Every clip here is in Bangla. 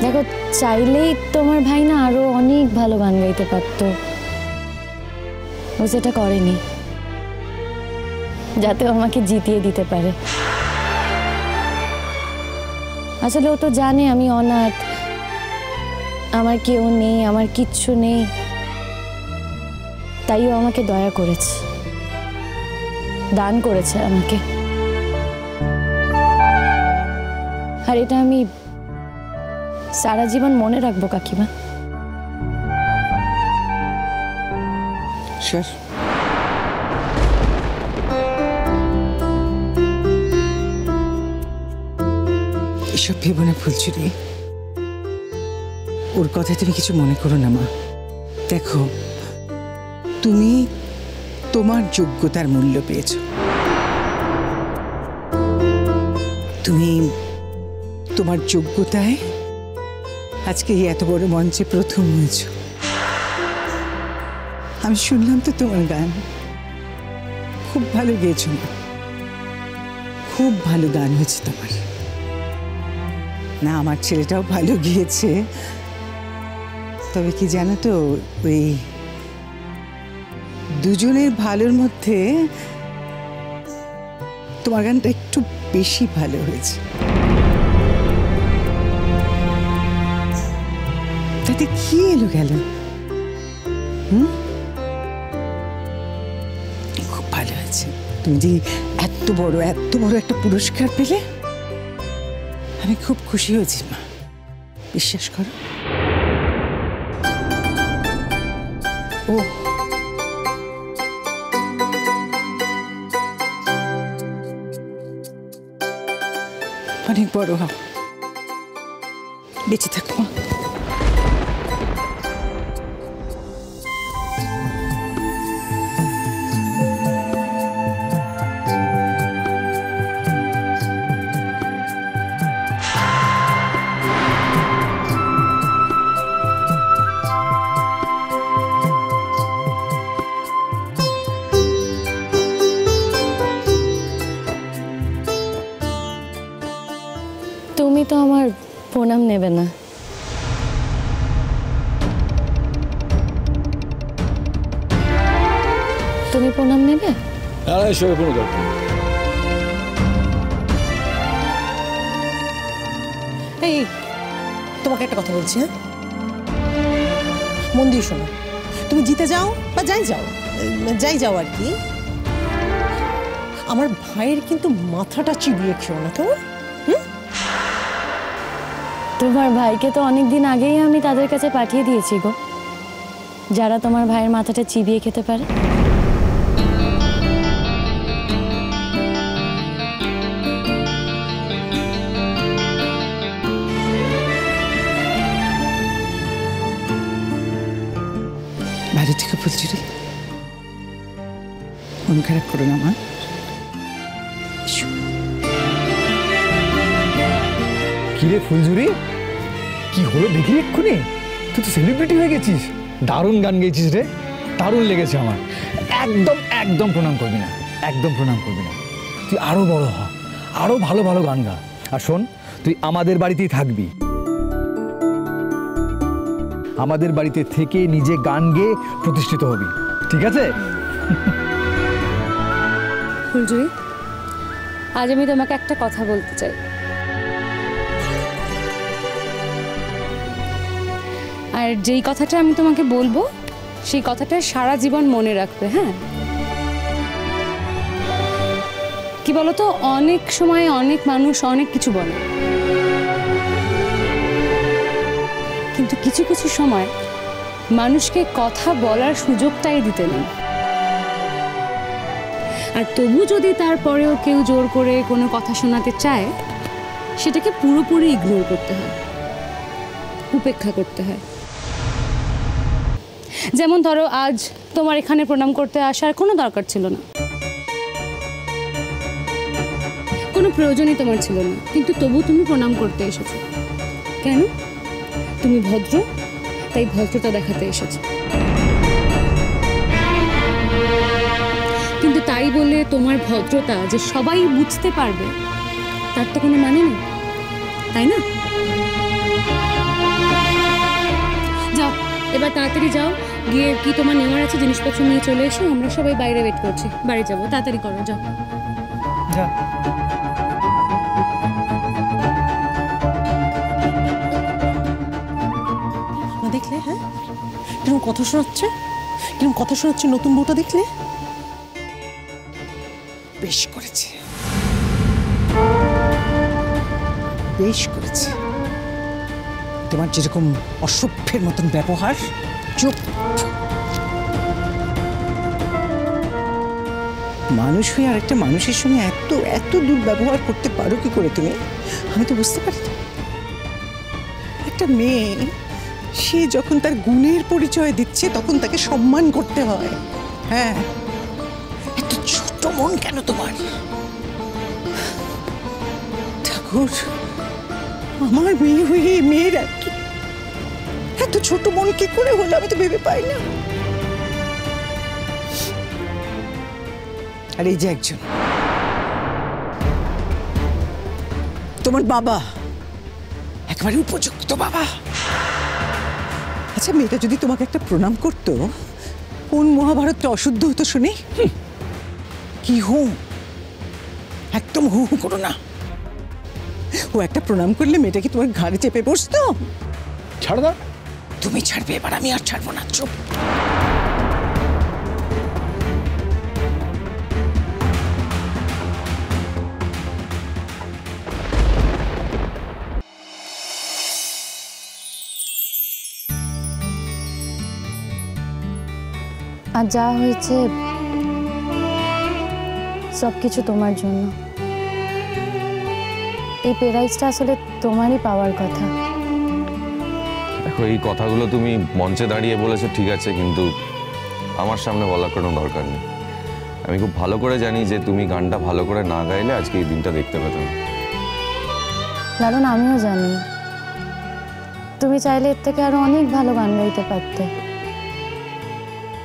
দেখো, চাইলেই তোমার ভাই না আরো অনেক ভালো গান গাইতে পারতো, ও সেটা করেনি, যাতে আমাকে জিতিয়ে দিতে পারে। আসলে ও তো জানে আমি অনাথ, আমার কেউ নেই, আমার কিচ্ছু নেই, তাই ও আমাকে দয়া করেছে, দান করেছে আমাকে। আর এটা আমি সারা জীবন মনে রাখবো কাকিমা। স্যার, এসব ভেবো না ফুলচুরি, ওর কথা তুমি কিছু মনে করো না মা। দেখো, তুমি তোমার যোগ্যতার মূল্য পেয়েছ, তুমি তোমার যোগ্যতায় আজকে এত বড় মঞ্চে প্রথম হয়েছ। আমি শুনলাম তো তোমার গান, খুব ভালো গেয়েছ মা, খুব ভালো গান হয়েছে তোমার। না, আমার ছেলেটাও ভালো গিয়েছে, তবে কি জানো তো, ওই দুজনের ভালোর মধ্যে তোমার গানটা একটু বেশি ভালো হয়েছে। তাতে কি এলো গেল? খুব ভালো হয়েছে। তুমি যে এত বড় একটা পুরস্কার পেলে, আমি খুব খুশি হয়েছি মা, বিশ্বাস করো। ও অনেক বড় হও, বেঁচে থাকো মা। তুমি তো আমার প্রণাম নেবে না। তুমি প্রণাম নেবে? এই, তোমাকে একটা কথা বলছি, হ্যাঁ, মন দিয়ে শোনো। তুমি জিতে যাও বা যাই যাও আর কি, আমার ভাইয়ের কিন্তু মাথাটা চিবিয়ে খেও না, কেমন? তোমার ভাইকে তো অনেকদিন আগেই আমি তাদের কাছে পাঠিয়ে দিয়েছি গো, যারা তোমার ভাইয়ের মাথাটা চিবিয়ে খেতে পারে। ভালো থেকে ফুলচুরি, মন খারাপ করো না মা। কিরে ফুলঝুরি, কি হলো দেখি এক্ষুনি? তুই তো সেলিব্রিটি হয়ে গেছিস, দারুণ গান গেয়েছিস রে, দারুণ লেগেছে আমার। একদম একদম প্রণাম করবি না, একদম প্রণাম করবি না, তুই আরো বড় হ, আরো ভালো ভালো গান গা। আর শোন, তুই আমাদের বাড়িতেই থাকবি, আমাদের বাড়িতে থেকে নিজে গান গেয়ে প্রতিষ্ঠিত হবি, ঠিক আছে? ফুলঝুরি, আজ আমি তোমাকে একটা কথা বলতে চাই। আর যেই কথাটা আমি তোমাকে বলবো, সেই কথাটা সারা জীবন মনে রাখবে, হ্যাঁ? কি বলতো, অনেক সময় অনেক মানুষ অনেক কিছু বলে, কিন্তু কিছু কিছু সময় মানুষকে কথা বলার সুযোগটাই দিতে নেই। আর তবু যদি তারপরেও কেউ জোর করে কোনো কথা শোনাতে চায়, সেটাকে পুরোপুরি ইগনোর করতে হয়, উপেক্ষা করতে হয়। যেমন ধরো, আজ তোমার এখানে প্রণাম করতে আসার কোনো দরকার ছিল না, কোনো প্রয়োজনই তোমার ছিল না, কিন্তু তবু তুমি প্রণাম করতে এসেছো। কেন? তুমি ভদ্র, তাই ভদ্রতা দেখাতে এসেছো। কিন্তু তাই বলে তোমার ভদ্রতা যে সবাই বুঝতে পারবে, তার তো কোনো মানে নেই, তাই না? এবার তাড়াতাড়ি যাও, গিয়ে কি তোমার নেওয়ার আছে জিনিসপত্র নিয়ে চলে এসো, আমরা সবাই বাইরে ওয়েট করছি, বাড়ি যাবো, তাড়াতাড়ি করো, যাও। যা। না দেখলে, হ্যাঁ কিরকম কথা শোনাচ্ছে, কিরকম কথা শোনাচ্ছে নতুন বউটা, দেখলে? বেশ করেছে, বেশ করেছে। তোমার যেরকম অসভ্যের মতন ব্যবহার, চুপ। মানুষ হয়ে আরেকটা মানুষের সঙ্গে এত এত দুর্ব্যবহার করতে পারো কি করে তুমি? আমি তো বুঝতে পারি না। একটা মেয়ে, সে যখন তার গুণের পরিচয় দিচ্ছে তখন তাকে সম্মান করতে হয়। হ্যাঁ, এত ছোট মন কেন তোমার? ঠাকুর, আমার মেয়ে হয়ে মেয়ের এত ছোট মন কি করে হলো আমি তো ভেবে পাই না। আর এই যে একজন তোমার বাবা, একেবারে উপযুক্ত বাবা। আচ্ছা, মেয়েটা যদি তোমাকে একটা প্রণাম করতো, কোন মহাভারতটা অশুদ্ধ হতো শুনি? কি হু, একদম হু হু করো না। ও একটা প্রণাম করলে মেয়েটা কি তোমার ঘাড়ে চেপে বসতো? ছাড় দাও। তুমি ছাড়বে, এবার আমি আর ছাড়বো না, চুপ। আর যা হয়েছে সব কিছু তোমার জন্য। এই প্রাইজটা আসলে তোমারই পাওয়ার কথা। দেখো, এই কথাগুলো তুমি মঞ্চে দাঁড়িয়ে বলেছো ঠিক আছে, কিন্তু আমার সামনে বলার কোনো দরকার নেই। আমি খুব ভালো করে জানি যে তুমি গানটা ভালো করে না গাইলে আজকে এই দিনটা দেখতে পেতাম। লালন, আমিও জানি তুমি চাইলে এর থেকে আরো অনেক ভালো গান গাইতে পারতে,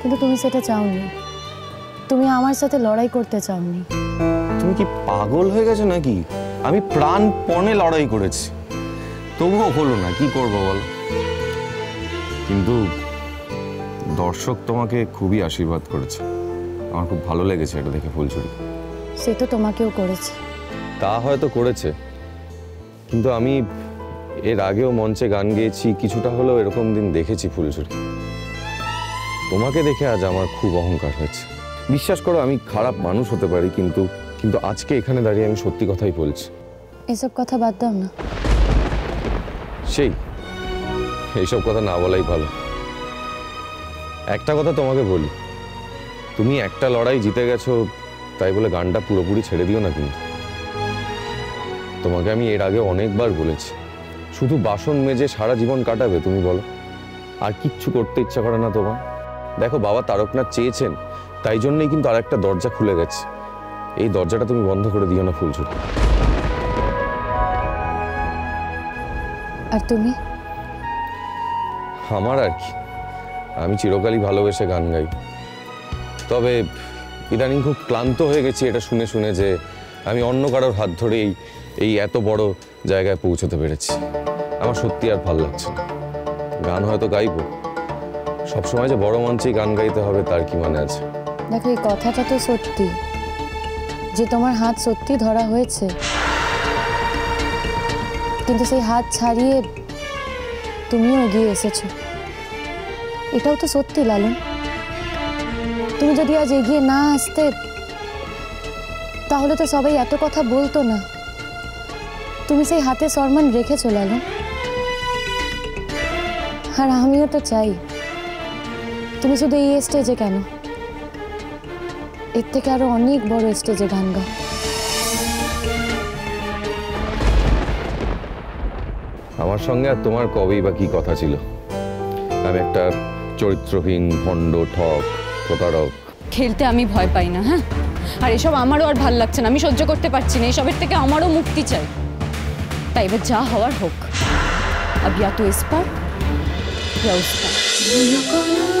কিন্তু তুমি সেটা চাওনি। তুমি আমার সাথে লড়াই করতে চাওনি। তুমি কি পাগল হয়ে গেছো নাকি? আমি প্রাণপণে লড়াই করেছি, তবুও হলো না, কি করবো বলো? কিন্তু দর্শক তোমাকে খুবই আশীর্বাদ করেছে, আমার খুব ভালো লেগেছে এটা দেখে ফুলঝুরি। সে তো তোমাকেও করেছে। তা হয়তো করেছে, কিন্তু আমি এর আগেও মঞ্চে গান গেয়েছি, কিছুটা হলেও এরকম দিন দেখেছি ফুলঝুরি। তোমাকে দেখে আজ আমার খুব অহংকার হয়েছে। বিশ্বাস করো, আমি খারাপ মানুষ হতে পারি, কিন্তু আজকে এখানে দাঁড়িয়ে আমি সত্যি কথাই বলছি। এসব কথা বাদ দাও না। এইসব কথা না বলাই ভালো। একটা কথা তোমাকে বলি, তুমি একটা লড়াই জিতে গেছো তাই বলে গানটা পুরোপুরি ছেড়ে দিও না। কিন্তু তোমাকে আমি এর আগে অনেকবার বলেছি, শুধু বাসন মেজে সারা জীবন কাটাবে তুমি বলো? আর কিচ্ছু করতে ইচ্ছা করে না তোমার? দেখো, বাবা তারকনাথ চেয়েছেন, তাই জন্যই কিন্তু আর একটা দরজা খুলে গেছে। এই দরজাটা তুমি বন্ধ করে দিও না ফুলঝুরি। আর তুমি? আমার আর কি, আমি চিরকালই ভালোবেসে গান গাই। তবে ইদানিং খুব ক্লান্ত হয়ে গেছি এটা শুনে শুনে যে আমি অন্য কারোর হাত ধরে এই এত বড় জায়গায় পৌঁছতে পেরেছি। আমার সত্যি আর ভাল লাগছে না। গান হয়তো গাইবো, সবসময় যে বড় মঞ্চেই গান গাইতে হবে তার কি মানে আছে? দেখো, এই কথাটা তো সত্যি যে তোমার হাত সত্যি ধরা হয়েছে, কিন্তু সেই হাত ছাড়িয়ে তুমিও এগিয়ে এসেছো। এটাও তো সত্যি লালন। তুমি যদি আজ এগিয়ে না আসতে, তাহলে তো সবাই এত কথা বলতো না। তুমি সেই হাতে সম্মান রেখেছো লালন। আর আমিও তো চাই তুমি শুধু এই স্টেজে কেন, এর থেকে আরো অনেক বড় স্টেজে গান গাও। আমার সঙ্গে আর তোমার কবেই বা কি কথা ছিল? আমি একটা চরিত্রহীন, ভণ্ড, ঠক, প্রতারক। খেলতে আমি ভয় পাই না, হ্যাঁ? আর এসব আমারও আর ভাল লাগছে না, আমি সহ্য করতে পারছি না। এসবের থেকে আমারও মুক্তি চাই। তাই এবার যা হওয়ার হোক। अब या तो इस पर या उस पर।